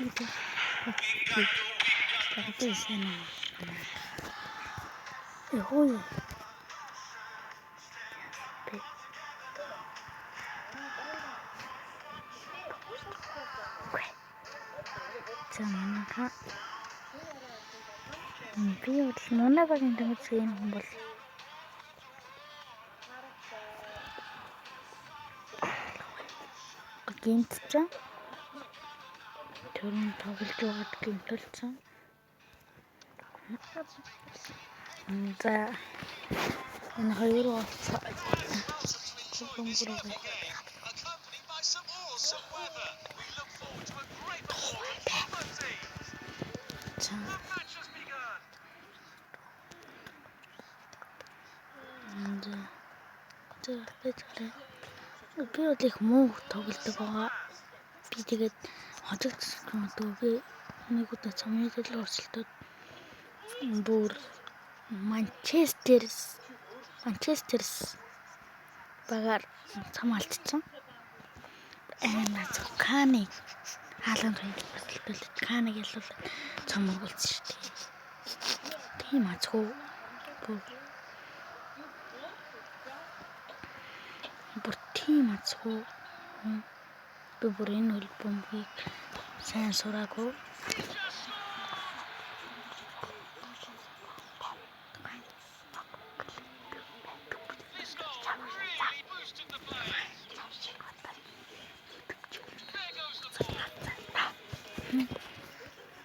gitu. Oke, sekarang tuh sana. Hoi. За манайха би бол Муна багийн дөнгөж энэ хүн бол гинтсэн. Төрөн тоглож байгаад гинтэлсэн. За энэ хоёр болцоо. Би бол их муу тоглодог байгаа. Би тэгээд хожигдсон би нэг удаа цомны төлөв өрсөлдөд бүр Манчестерс багаар цом алдсан. Каны хаалганд хөдөлгөөлөж Каныг ялуулаад цом өгүүлсэн шүү дээ. Тийм азгүй. Бүр тийм азгүй. Би бүр энэ хөлбөмбөгийг сайн сураагүй.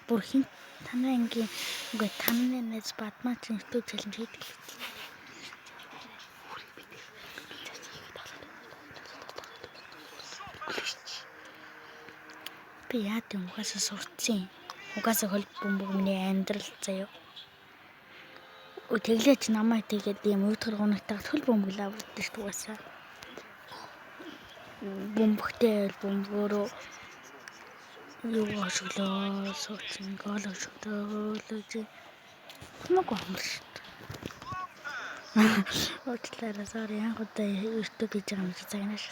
Бүр хин танай ангийн үгүй танай нэз бадмаачин өтөө чалж хийдэг. Би яа гэм угаасаа сурцсан. Угаасаа хөлбөмбөг миний амьдрал заяа. Тэглээч намайг тэгээд юм өдөр гоногтойгоо хөлбөмбөг авдаг шүү дээ угаасаа. Бөмбөгтэй бөмбөгөөрөө юу ашиглаа суучин гол ашиглуулж хамаагүй амар шүү дээ. Уучлаарай sorry ягуудаа YouTube хийж байгаа юм чи цагнаш.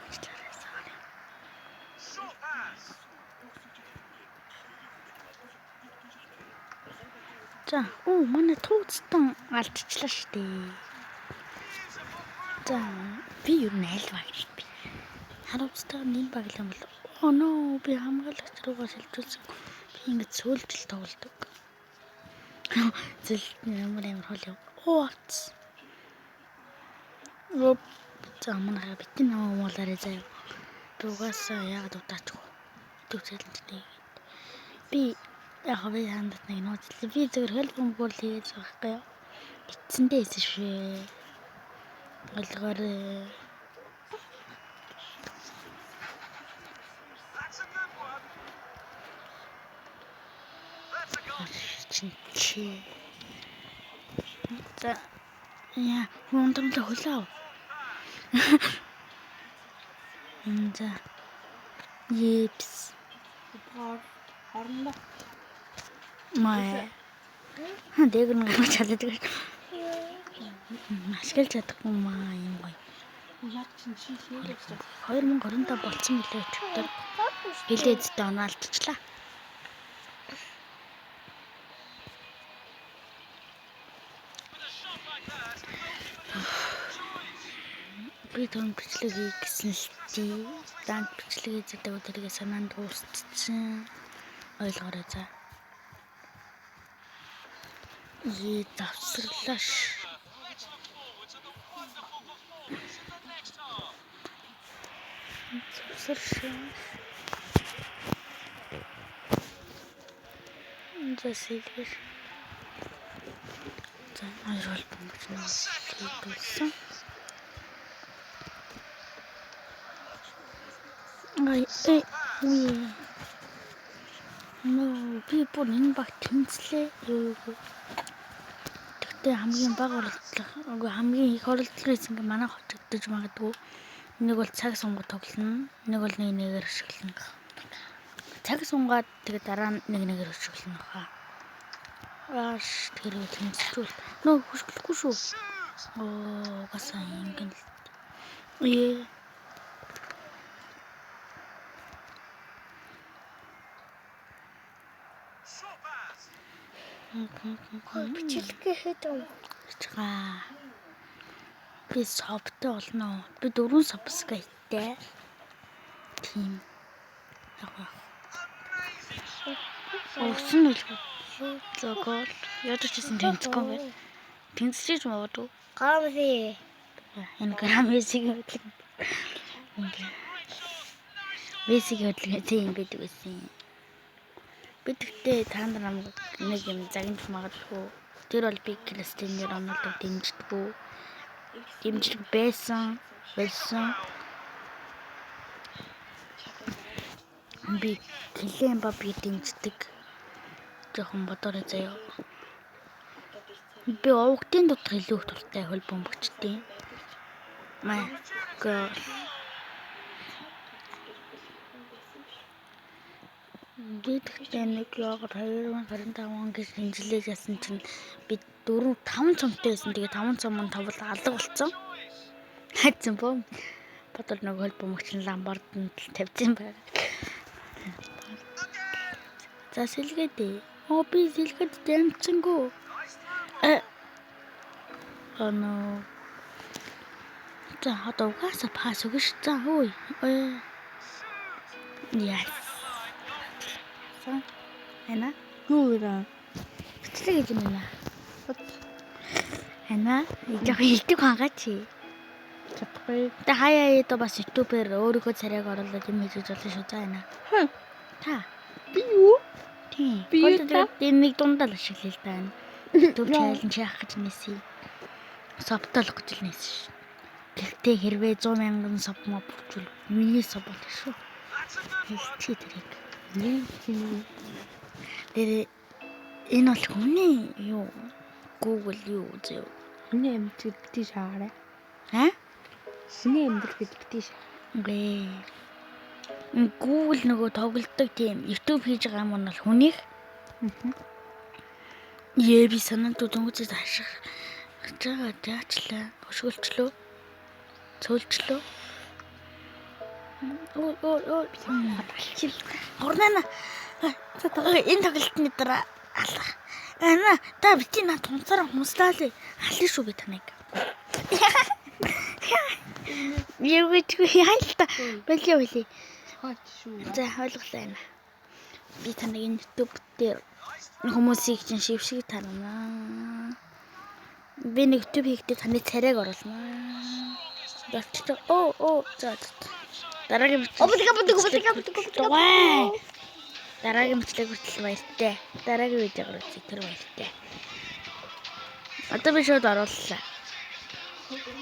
Уучлаарай sorry. За манай тууцтан алдчихлаа шүү дээ. За би юу найл баг би. Харуулцтай нэг баг юм бол би хамгаалагч руугаа шилжүүлсэн. Би ингэж сөүлжил тоглодог. Зэл ямар хол яв. Ууц. За манай битэн намаа муулаарай заяа. Би угаасаа яагаад удаачгүй. Төвчэлэнтэй. Би яг би хандаад нэг нууцлаа. Би зөвхөн хөлбөмбөг хийж байгаа юм. Эцсэндээ эсэж швэ. Олгоорой. Чи. За яа, хондромлоо хөлөө. За. Епс. Орно. Маа. Дээгэр нэг чалдаг. Ашиглаж чадахгүй маа юм гоё. Яг чинь чи хийлээ. 2025 болцсон мөлий өчтөр. Хилээдтэй онаалдчихлаа. Би том бичлэг хий гэсэн л тий. Дант бичлэг хийдэг өдрийгээ санаанд дуусчихсан. Ойлгоорой за. Давсарлааш. Засилгэр. За ажил бомбч хийсэн. Би бүр энэ баг тэнцлээ. Тэгтээ хамгийн бага оролдлого, хамгийн их оролдлого хийсэн гэ манай хочигдож магадгүй. Нэг бол цаг сунгад тоглоно, нэг бол нэгээр ашиглана. Цаг сунгаад тэгээ дараа нь нэгээр ашиглана хаа. Тэр үл тэнцлээ. Хөшгөлөхгүй шүү. Угаасаа ингэн л. Бичлэгээ хийдэг. Чага. Би совтой болно. Би 4 сабскрайбтэй. Тийм. Яг. Уусан үлгүй. Зогол. Ядаж чисэн тэнцэхгүй бай. Тэнцэж магадгүй. Гамси. Энэ граммисиг хөдлөг. Бэсиг хөдлөг тийм байдаг байсан. Би тэгтээ та нар намайг нэг юм загнаж магадгүй. Тэр бол би Кристиано Роналдог дэмждэггүй. Дэмжлэг байсан. Би Килиан Мбаппег дэмждэг. Жохон бодорой заяа. Би овогдын дотор илүү их дуртай хөл бөмбөгчтэй. Маа гол. Гэхдээ нэг яг 2025 он гэж хэмжлээ гэсэн чинь би 4-5 цомтой байсан. Тэгээ 5 цом нь тавал алга болсон. Хайцсан бом. Бодол нэг хөл бөмбөгч нь ламбарданд тавьсан байна. За сэлгээдээ. Би сэлгээд дэмцэнгүү. No. За одоо угаасаа пас өгш. За хөөе. Yes. Эна? Нүрэ. Бичлэг гэж юм байна. Эна? Яг хэлдэг хангаач. Чадахгүй. Тэ хаяа ито бас ютубер өөрийнхөө царайг оруулаад юм хийж болно шүү. За эна. Та. Би юу? Тийм. Би юу та? Тэгээд нэг дундаа л ашиглая л таа. YouTube challenge яах гэж нэсэ. Сабталах гэж л нэсэ ш. Гэхдээ хэрвээ 100,000 саб маа бүрчүүл миний саб бол шүү. Хэлчихээ тэрийг. Тэр энэ бол хүний юу? Google юу зөө. Хүний амьдрал битгий шаарай. Хүний амьдрал битгий шаа. Үгүй. Google нөгөө тоглодог тийм YouTube хийж байгаа юм бол хүнийх. Би санаад дөнгөж тааших. Жаа даачлаа. Өшгөлчлөө. Цөөлчлөө. Орнана. Энэ тоглолтны дараа алах. Ана та бити над тунцаараа хумслаа л. Алын шүү би таныг. Юу гэж яалта. Бэлээ. За ойлголаа энэ. Би таныг YouTube дээр хүмүүсийг чинь шившиг тарна. Би нэг YouTube хийхдээ таны царайг оруулна. Ятч. За. Дараагийн дараагийн бичлэг хүртэл баяртай. Дараагийн видеог үзэх тэр баяртай. Одоо би шууд орууллаа.